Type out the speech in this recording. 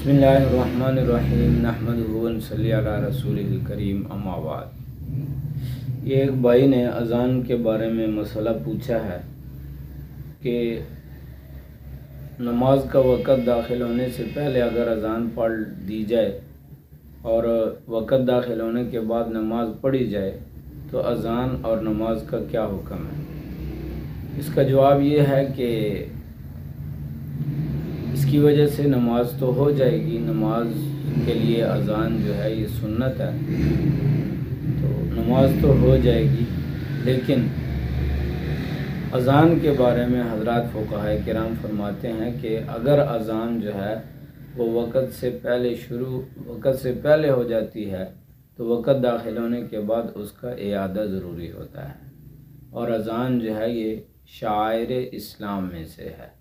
बिस्मिल्लाहिर्रहमानिर्रहीम नहमदुहु व नसल्ली अला रसूलिल करीम अम्मा बाद। ये एक भाई ने अज़ान के बारे में मसला पूछा है कि नमाज का वक़्त दाखिल होने से पहले अगर अज़ान पढ़ दी जाए और वक़्त दाखिल होने के बाद नमाज पढ़ी जाए तो अज़ान और नमाज का क्या हुक्म है। इसका जवाब ये है कि इसकी वजह से नमाज तो हो जाएगी, नमाज के लिए अज़ान जो है ये सुन्नत है, तो नमाज तो हो जाएगी। लेकिन अज़ान के बारे में हज़रात फ़ुक़हा किराम फरमाते हैं कि अगर अज़ान जो है वो वक़्त से पहले हो जाती है तो वक़्त दाखिल होने के बाद उसका इआदा ज़रूरी होता है। और अज़ान जो है ये शाइर इस्लाम में से है।